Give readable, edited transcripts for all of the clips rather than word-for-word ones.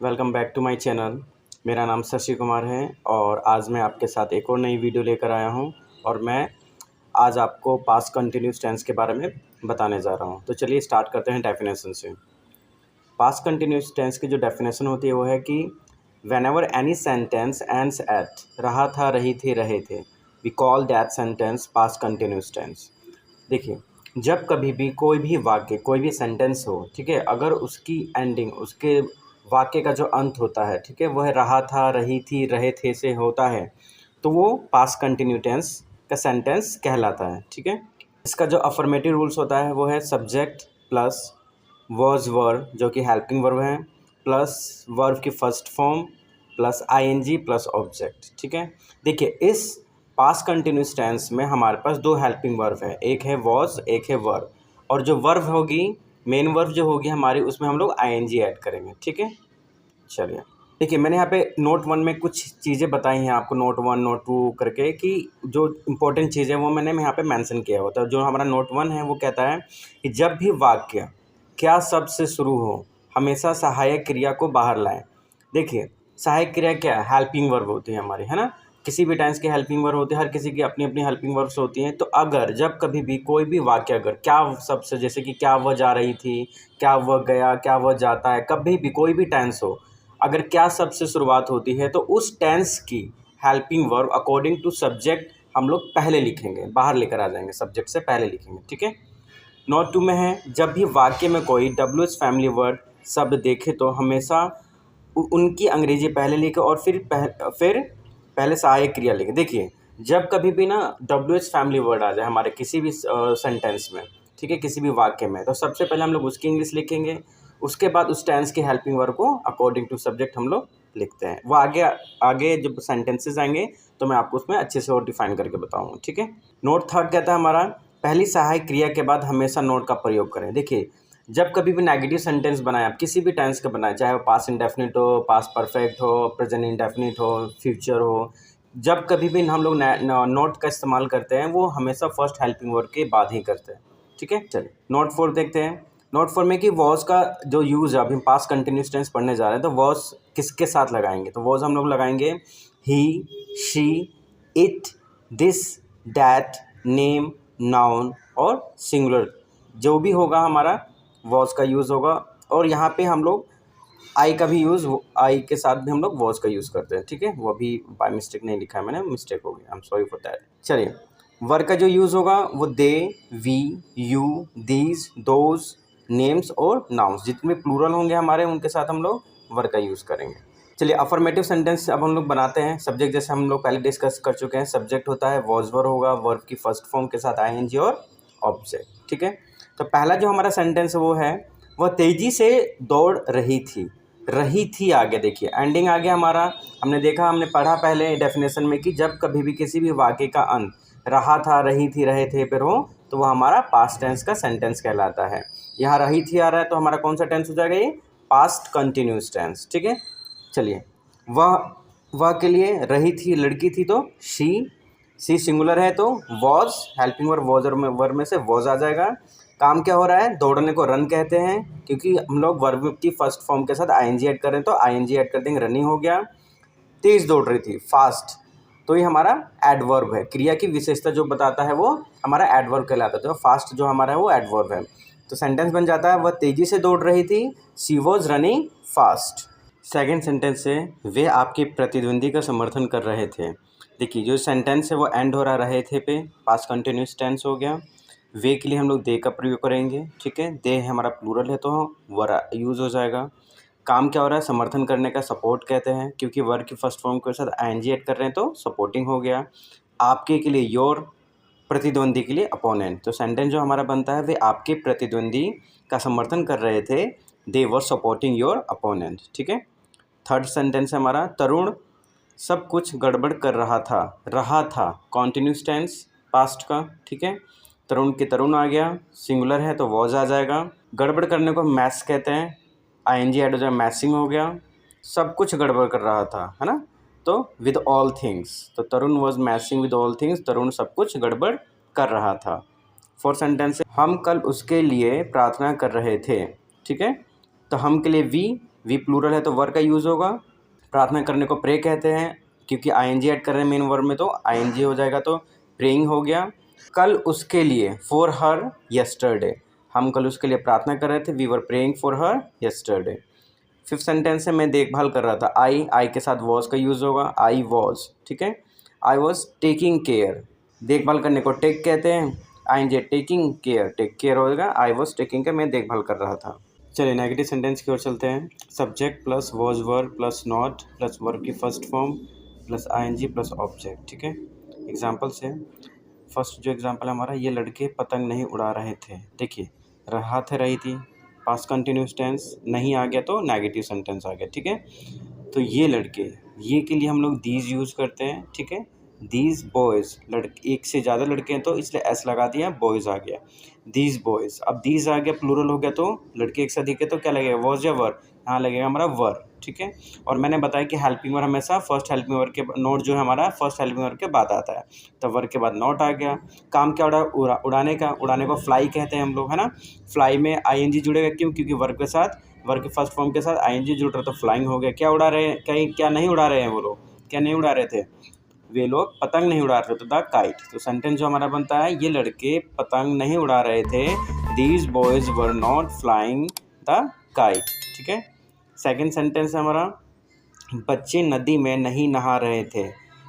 Welcome back to my channel. मेरा नाम शशि कुमार है और आज मैं आपके साथ एक और नई वीडियो लेकर आया हूं और मैं आज आपको पास्ट कंटिन्यूस टेंस के बारे में बताने जा रहा हूं। तो चलिए स्टार्ट करते हैं डेफिनेशन से। पास्ट कंटिन्यूस टेंस की जो डेफिनेशन होती है वो है कि whenever any sentence ends at रहा था, रही थी, रहे थे, we call that sentence past continuous tense. देखिए, जब कभी भी कोई भी वाक्य, कोई भी सेंटेंस हो, ठीक है, अगर उसकी एंडिंग, उसके वाक्य का जो अंत होता है, ठीक है, वह रहा था, रही थी, रहे थे से होता है, तो वो पास्ट कंटिन्यू टेंस का सेंटेंस कहलाता है। ठीक है, इसका जो अफर्मेटिव रूल्स होता है वो है सब्जेक्ट प्लस वॉज वर जो कि हेल्पिंग वर्ब है, प्लस वर्ब की first form, plus ING plus object. ठीक है, देखिए इस पास्ट कंटिन्यूस टेंस में हमारे पास दो हेल्पिंग वर्ब है, एक है वॉज, एक है वर्ब, और जो वर्ब होगी, मेन वर्ब जो होगी हमारी, उसमें हम लोग आईएनजी ऐड करेंगे। ठीक है, चलिए देखिए, मैंने यहाँ पे नोट 1 में कुछ चीज़ें बताई हैं आपको, नोट 1 नोट 2 करके, कि जो इंपॉर्टेंट चीज़ें वो मैंने यहाँ पे मेंशन किया होता है। जो हमारा नोट 1 है वो कहता है कि जब भी वाक्य क्या शब्द से शुरू हो, हमेशा सहायक क्रिया को बाहर लाएं। देखिए, सहायक क्रिया क्या है? हेल्पिंग वर्ब होती है हमारी, है ना। किसी भी टेंस की हेल्पिंग वर्ब होती है, हर किसी की अपनी अपनी हेल्पिंग वर्ब्स होती हैं। तो अगर जब कभी भी कोई भी वाक्य, अगर क्या शब्द से, जैसे कि क्या वह जा रही थी, क्या वह गया, क्या वह जाता है, कभी भी कोई भी टेंस हो, अगर क्या शब्द से शुरुआत होती है तो उस टेंस की helping verb according to subject हम लोग पहले लिखेंगे, बाहर लेकर आ जाएंगे, सब्जेक्ट से पहले लिखेंगे। ठीक है, नोट 2 में है, जब भी वाक्य में कोई WH फैमिली वर्ड शब्द देखे तो हमेशा उनकी अंग्रेजी पहले लिखे और फिर पहले सहायक क्रिया लिखे। देखिए, जब कभी भी ना WH फैमिली वर्ड आ जाए हमारे किसी भी सेंटेंस में, ठीक है, किसी भी वाक्य में, तो सबसे पहले हम लोग उसकी इंग्लिश लिखेंगे, उसके बाद उस टेंस की हेल्पिंग वर्ब को अकॉर्डिंग टू सब्जेक्ट हम लोग लिखते हैं। वो आगे आगे जब सेंटेंसेस आएंगे तो मैं आपको उसमें अच्छे से और डिफाइन करके बताऊंगा। ठीक है, नोट 3 कहता है हमारा, पहली सहायक क्रिया के बाद हमेशा नोट का प्रयोग करें। देखिए, जब कभी भी नेगेटिव सेंटेंस बनाए, आप किसी भी टेंस का बनाए, चाहे वो पास्ट इंडेफिनिट हो, पास्ट परफेक्ट हो, प्रेजेंट इंडेफिनिट हो, फ्यूचर हो, जब कभी भी हम लोग नोट का इस्तेमाल करते हैं वो हमेशा फर्स्ट हेल्पिंग वर्ब के बाद ही करते हैं। ठीक है, चलिए नोट 4 देखते हैं। नोट 4 में कि वॉज का जो यूज़ है, अभी हम पास्ट कंटिन्यूस टेंस पढ़ने जा रहे हैं, तो वॉज किसके साथ लगाएंगे? तो वॉज हम लोग लगाएंगे he, she, it, this, that, name, noun और सिंगुलर, जो भी होगा हमारा वॉज का यूज़ होगा। और यहाँ पे हम लोग आई का भी यूज़, आई के साथ भी हम लोग वॉज का यूज़ करते हैं। ठीक है, वो अभी बाय मिस्टेक नहीं लिखा है मैंने, मिस्टेक हो गई, I am sorry for that. चलिए, वर्ग का जो यूज़ होगा वो they, we, you, these, those, names और नाउन्स, जितने प्लूरल होंगे हमारे उनके साथ हम लोग वर्ग का यूज़ करेंगे। चलिए, अफर्मेटिव सेंटेंस अब हम लोग बनाते हैं। सब्जेक्ट जैसे हम लोग पहले डिस्कस कर चुके हैं, सब्जेक्ट होता है वॉज वर होगा, वर्ब की फर्स्ट फॉर्म के साथ आईएनजी और ऑब्जेक्ट। ठीक है, तो पहला जो हमारा सेंटेंस वो है, वह तेजी से दौड़ रही थी। रही थी आगे देखिए, एंडिंग आ गया हमारा। हमने देखा, हमने पढ़ा पहले डेफिनेशन में कि जब कभी भी किसी भी वाक्य का अंत रहा था, रही थी, रहे थे पर हो, तो वह हमारा पास्ट टेंस का सेंटेंस कहलाता है। यहाँ रही थी आ रहा है तो हमारा कौन सा टेंस हो जाएगा? ये पास्ट कंटिन्यूस टेंस। ठीक है, चलिए, वह के लिए रही थी लड़की थी तो सी सिंगुलर है तो was, helping verb was verb में से वॉज आ जाएगा। काम क्या हो रहा है? दौड़ने को रन कहते हैं, क्योंकि हम लोग वर्ब की फर्स्ट फॉर्म के साथ आईएनजी ऐड करें तो आईएनजी ऐड कर देंगे, रनिंग हो गया। तेज दौड़ रही थी, फास्ट, तो ये हमारा एडवर्ब है। क्रिया की विशेषता जो बताता है वो हमारा एडवर्ब कहलाता है। तो फास्ट जो हमारा है वो एडवर्ब है। तो सेंटेंस बन जाता है, वह तेजी से दौड़ रही थी, she was running fast. Second sentence से, वे आपके प्रतिद्वंदी का समर्थन कर रहे थे। देखिए, जो सेंटेंस है वो एंड हो रहे थे पे, पास्ट कंटिन्यूस टेंस हो गया। वे के लिए हम लोग दे का प्रयोग करेंगे। ठीक है, दे हमारा प्लूरल है तो वर यूज़ हो जाएगा। काम क्या हो रहा है? समर्थन करने का, सपोर्ट कहते हैं, क्योंकि वर्ब की फर्स्ट फॉर्म के साथ आईएनजी ऐड कर रहे हैं तो सपोर्टिंग हो गया। आपके के लिए योर, प्रतिद्वंदी के लिए अपोनेंट। तो सेंटेंस जो हमारा बनता है, वे आपके प्रतिद्वंदी का समर्थन कर रहे थे, दे वर सपोर्टिंग योर अपोनेंट। ठीक है, थर्ड सेंटेंस है हमारा, तरुण सब कुछ गड़बड़ कर रहा था कॉन्टिन्यूस टेंस पास्ट का। ठीक है, तरुण के तरुण आ गया, सिंगुलर है तो वॉज आ जाएगा। गड़बड़ करने को मैस कहते हैं, आईएनजी ऐड हो जाए, मैसिंग हो गया। सब कुछ गड़बड़ कर रहा था, है ना, तो विद ऑल थिंग्स, तो Tarun was messing with all things, Tarun सब कुछ गड़बड़ कर रहा था। फोर्थ सेंटेंस, हम कल उसके लिए प्रार्थना कर रहे थे। ठीक है, तो हम के लिए वी, वी प्लूरल है तो वर का यूज़ होगा। प्रार्थना करने को प्रे कहते हैं, क्योंकि आईएनजी ऐड कर रहे हैं मेन वर्ब में तो आईएनजी हो जाएगा, तो प्रेइंग हो गया। कल उसके लिए, फॉर हर यस्टरडे, हम कल उसके लिए प्रार्थना कर रहे थे, we were praying for her yesterday. Fifth sentence है मैं देखभाल कर रहा था, आई के साथ वॉज का यूज़ होगा, आई वॉज, ठीक है। आई वॉज टेकिंग केयर, देखभाल करने को टेक कहते हैं, ING taking care, take care होगा, आई वॉज टेकिंग केयर, मैं देखभाल कर रहा था। चलिए नेगेटिव सेंटेंस की ओर चलते हैं। Subject plus was verb plus not plus verb की first form plus ING plus object, ठीक है। एग्जाम्पल्स है, फर्स्ट जो एग्जाम्पल है हमारा, ये लड़के पतंग नहीं उड़ा रहे थे। देखिए रहा थे रही थी, पास्ट कंटिन्यूस टेंस, नहीं आ गया तो नेगेटिव सेंटेंस आ गया, ठीक है। तो ये लड़के, ये के लिए हम लोग दीज यूज़ करते हैं, ठीक है। दीज बॉयज़, लड़के एक से ज़्यादा लड़के हैं तो इसलिए एस लगा दिया, बॉयज़ आ गया, दीज बॉयज़। अब दीज आ गया, प्लूरल हो गया तो लड़के एक से अधिक है तो क्या लगेगा, वॉज या वर, यहाँ लगेगा हमारा वर, ठीक है। और मैंने बताया कि हेल्पिंग वर्ब हमेशा फर्स्ट हेल्पिंग वर्ब के नोट जो है हमारा फर्स्ट हेल्पिंग वर्ब के बाद आता है, तो वर्ब के बाद नॉट आ गया। काम क्या उड़ाने का, उड़ाने को फ्लाई कहते हैं हम लोग, है ना। फ्लाई में आईएनजी जुड़ेगा, क्यों, क्योंकि वर्ब के साथ, वर्ब के फर्स्ट फॉर्म के साथ आईएनजी जुड़ रहा, तो फ्लाइंग हो गया। क्या उड़ा रहे हैं, कहीं क्या नहीं उड़ा रहे हैं वो लोग, क्या नहीं उड़ा रहे थे, वे लोग पतंग नहीं उड़ा रहे थे, द काइट। तो सेंटेंस जो हमारा बनता है, ये लड़के पतंग नहीं उड़ा रहे थे, these boys were not flying the kite, ठीक है। सेकेंड सेंटेंस है हमारा, बच्चे नदी में नहीं नहा रहे थे।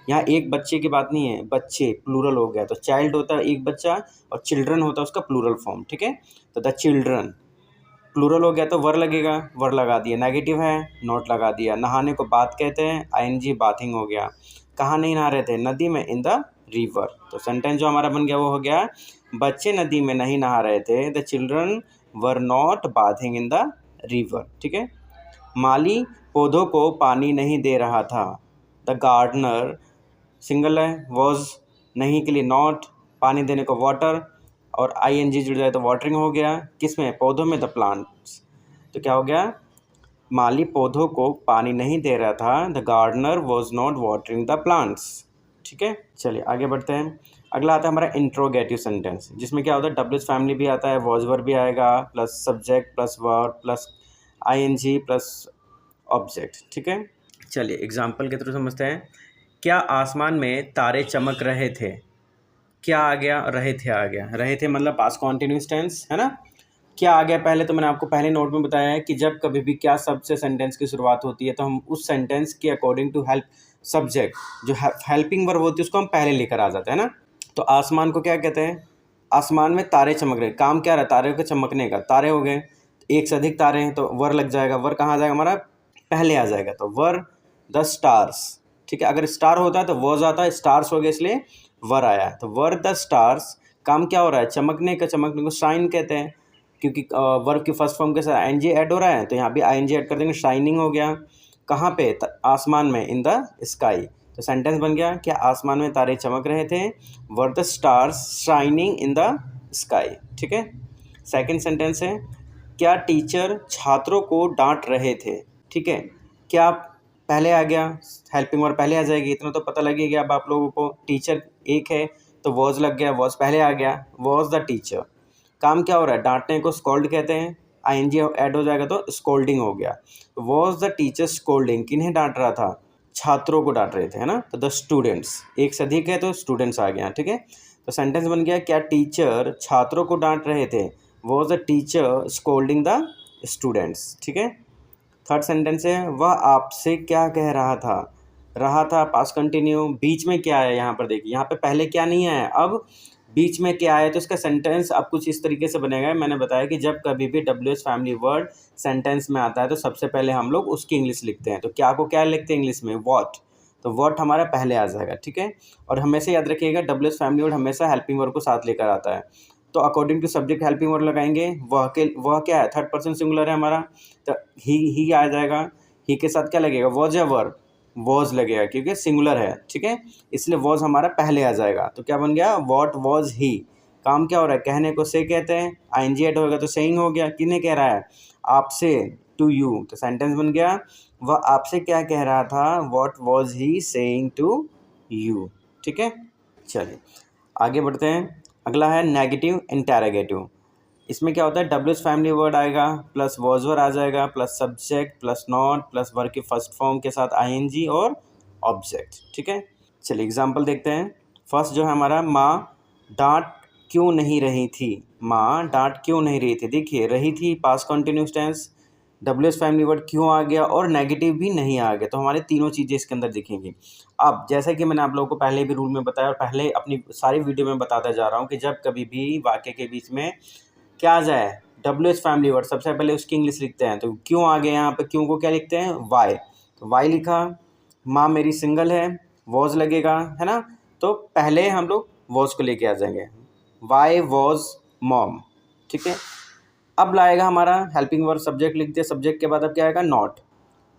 यहाँ एक बच्चे की बात नहीं है, बच्चे प्लूरल हो गया, तो चाइल्ड होता है एक बच्चा और चिल्ड्रन होता है उसका प्लूरल फॉर्म, ठीक है। तो द चिल्ड्रन प्लूरल हो गया तो वर लगेगा, वर लगा दिया, नेगेटिव है नोट लगा दिया। नहाने को बात कहते हैं, आईएनजी बाथिंग हो गया। कहाँ नहीं नहा रहे थे, नदी में, इन द रिवर। तो सेंटेंस जो हमारा बन गया वो हो गया, बच्चे नदी में नहीं नहा रहे थे, the children were not bathing in the river, ठीक है। माली पौधों को पानी नहीं दे रहा था, द गार्डनर, सिंगल है, वॉज नहीं के लिए नॉट, पानी देने को वाटर, और आईएनजी जुड़ जाए तो वाटरिंग हो गया, किसमें, पौधों में, द प्लांट्स। तो क्या हो गया, माली पौधों को पानी नहीं दे रहा था, the gardener was not watering the plants, ठीक है। चलिए आगे बढ़ते हैं। अगला आता है हमारा इंट्रोगेटिव सेंटेंस, जिसमें क्या होता है, डब्ल्यूएच फैमिली भी आता है, वॉज वर्ब भी आएगा, plus subject plus verb plus ING plus object, ठीक है। चलिए एग्जाम्पल के थ्रू समझते हैं। क्या आसमान में तारे चमक रहे थे, क्या आ गया, रहे थे आ गया, रहे थे मतलब पास्ट कॉन्टिन्यूस टेंस, है ना। क्या आ गया पहले, तो मैंने आपको पहले नोट में बताया है कि जब कभी भी क्या शब्द से सेंटेंस की शुरुआत होती है तो हम उस सेंटेंस के अकॉर्डिंग टू हेल्प सब्जेक्ट, जो हेल्पिंग वर्ब होती है उसको हम पहले लेकर आ जाते हैं ना। तो आसमान को क्या कहते हैं, आसमान में तारे चमक रहे, काम क्या रहा, तारे के चमकने का, तारे हो गए, एक से अधिक तारे हैं तो वर लग जाएगा, वर कहाँ आ जाएगा हमारा, पहले आ जाएगा, तो वर द स्टार्स, ठीक है। अगर स्टार होता है तो वॉज आता है, स्टार्स हो गया इसलिए वर आया, तो वर द स्टार्स। काम क्या हो रहा है, चमकने का, चमकने को शाइन कहते हैं, क्योंकि वर्ब की फर्स्ट फॉर्म के साथ आईएनजी ऐड हो रहा है, तो यहाँ भी आईएनजी ऐड कर देंगे, शाइनिंग हो गया। कहाँ पे, आसमान में, इन द स्काई। तो सेंटेंस बन गया, क्या आसमान में तारे चमक रहे थे, were the stars shining in the sky, ठीक है। सेकेंड सेंटेंस है, क्या टीचर छात्रों को डांट रहे थे, ठीक है। क्या पहले आ गया, हेल्पिंग वर्ब पहले आ जाएगी, इतना तो पता लगेगा अब आप लोगों को। टीचर एक है तो वॉज लग गया, वॉज पहले आ गया, वॉज द टीचर। काम क्या हो रहा है, डांटने को स्कॉल्ड कहते हैं, आईएनजी ऐड हो जाएगा तो स्कोल्डिंग हो गया। वॉज द टीचर स्कोल्डिंग, किन्हें डांट रहा था, छात्रों को डांट रहे थे, है ना। तो द स्टूडेंट्स, एक से अधिक है तो स्टूडेंट्स आ गया, ठीक है। तो सेंटेंस बन गया, क्या टीचर छात्रों को डांट रहे थे, was the teacher scolding the students, ठीक है। थर्ड सेंटेंस है, वह आपसे क्या कह रहा था पास्ट कंटिन्यू, बीच में क्या है, यहाँ पर देखिए, यहाँ पे पहले क्या नहीं है, अब बीच में क्या है, तो इसका सेंटेंस अब कुछ इस तरीके से बनेगा। मैंने बताया कि जब कभी भी डब्ल्यूएच फैमिली वर्ड सेंटेंस में आता है तो सबसे पहले हम लोग उसकी इंग्लिश लिखते हैं। तो क्या को क्या लिखते हैं इंग्लिश में, वॉट, तो वॉट हमारा पहले आ जाएगा, ठीक है। और हमेशा याद रखिएगा डब्ल्यूएच फैमिली वर्ड हमेशा हेल्पिंग वर्ब को साथ लेकर आता है, तो according to subject helping verb लगाएंगे। वह क्या है, थर्ड पर्सन सिंगुलर है हमारा, तो ही आ जाएगा। ही के साथ क्या लगेगा, वॉज या वर्ब, वॉज लगेगा क्योंकि सिंगुलर है, ठीक है, इसलिए वॉज हमारा पहले आ जाएगा। तो क्या बन गया, वॉट वॉज ही। काम क्या हो रहा है, कहने को से कहते हैं, आईएनजी ऐड होगा तो सेइंग हो गया, किन्हें कह रहा है, आपसे, टू यू। तो सेंटेंस बन गया, वह आपसे क्या कह रहा था, what was he saying to you, ठीक है। चलिए आगे बढ़ते हैं। अगला है नेगेटिव इंटेरोगेटिव। इसमें क्या होता है, डब्ल्यू एस फैमिली वर्ड आएगा प्लस वॉज वर आ जाएगा plus subject plus not plus verb की फर्स्ट फॉर्म के साथ आईएनजी और ऑब्जेक्ट। ठीक है, चलिए एग्जाम्पल देखते हैं। फर्स्ट जो है हमारा, माँ डांट क्यों नहीं रही थी। माँ डांट क्यों नहीं रही थी, देखिए रही थी past continuous tense, W S family word क्यों आ गया और नेगेटिव भी नहीं आ गया, तो हमारे तीनों चीज़ें इसके अंदर दिखेंगी। अब जैसा कि मैंने आप लोगों को पहले भी रूल में बताया और पहले अपनी सारी वीडियो में बताता जा रहा हूँ कि जब कभी भी वाक्य के बीच में क्या आ जाए, डब्ल्यू एस फैमिली वर्ड, सबसे पहले उसकी इंग्लिश लिखते हैं। तो क्यों आ गया यहाँ पे, क्यों को क्या लिखते हैं, वाई, तो वाई लिखा। माँ मेरी सिंगल है, वॉज लगेगा, है ना, तो पहले हम लोग वॉज को लेके आ जाएंगे, वाई वॉज मॉम। ठीक है, अब लाएगा हमारा हेल्पिंग वर्ब, सब्जेक्ट लिख दिया, सब्जेक्ट के बाद अब क्या आएगा, नॉट,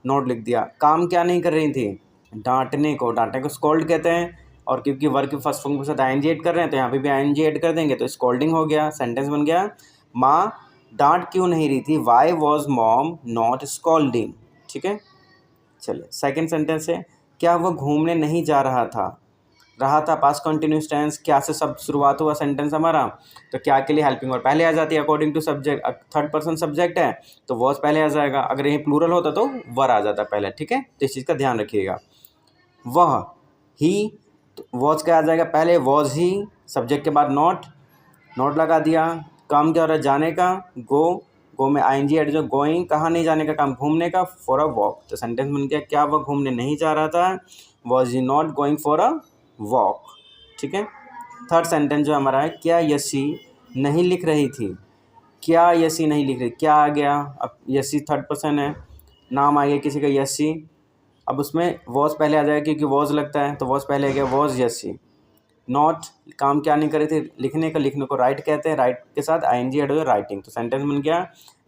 नोट लिख दिया। काम क्या नहीं कर रही थी, डांटने को, डांटने को स्कोल्ड कहते हैं, और क्योंकि वर्ब के फर्स्ट फॉर्म के साथ आईएनजी ऐड कर रहे हैं तो यहाँ पे भी आईएनजी ऐड कर देंगे तो स्कोल्डिंग हो गया, सेंटेंस बन गया, माँ डांट क्यों नहीं रही थी, why was mom not scolding. ठीक है, चलिए सेकंड सेंटेंस है, क्या वह घूमने नहीं जा रहा था पास्ट कंटिन्यूस टेंस, क्या से सब शुरुआत हुआ सेंटेंस हमारा, तो क्या के लिए हेल्पिंग वर्ब पहले आ जाती है according to subject, third person subject है तो वॉज पहले आ जाएगा, अगर ये प्लूरल होता तो वर आ जाता पहले। ठीक है, तो इस चीज़ का ध्यान रखिएगा। वह, ही, तो वॉज क्या आ जाएगा पहले, वॉज ही, सब्जेक्ट के बाद नॉट, नोट लगा दिया। काम क्या हो रहा है, जाने का, गो में आईएनजी ऐड, जो गोइंग, कहाँ नहीं जाने का काम, घूमने का, फॉर अ वॉक, तो सेंटेंस बन गया, क्या वह घूमने नहीं जा रहा था, was he not going for a walk. ठीक है, थर्ड सेंटेंस जो हमारा है, क्या यशी नहीं लिख रही थी, क्या यशी नहीं लिख रही, क्या आ गया, अब यशी थर्ड पर्सन है, नाम आ गया किसी का यशी, अब उसमें वॉज पहले आ जाएगा क्योंकि वॉज लगता है तो वॉज पहले आ गया, वॉज यशी। नॉट, काम क्या नहीं कर रहे थे, लिखने का, लिखने को राइट कहते हैं, राइट के साथ आईएनजी ऐड हो गया, राइटिंग, तो सेंटेंस बन गया,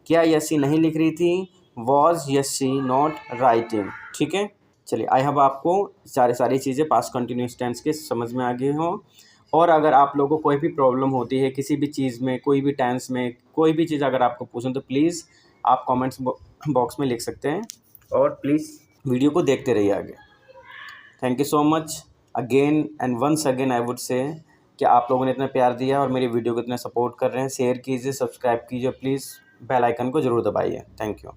क्या यशी नहीं लिख रही थी, वॉज यशी नॉट राइटिंग। ठीक है, चलिए आई होप आपको सारी चीज़ें पास्ट कंटिन्यूस टेंस के समझ में आ गई हों। और अगर आप लोगों को कोई भी प्रॉब्लम होती है किसी भी चीज़ में, कोई भी टेंस में, कोई भी चीज़ अगर आपको पूछूं तो प्लीज़ आप कमेंट्स बॉक्स में लिख सकते हैं, और प्लीज़ वीडियो को देखते रहिए आगे। Thank you so much again and once again I would say कि आप लोगों ने इतना प्यार दिया और मेरी वीडियो को इतना सपोर्ट कर रहे हैं। शेयर कीजिए, सब्सक्राइब कीजिए, प्लीज़ बेल आइकन को ज़रूर दबाइए। Thank you.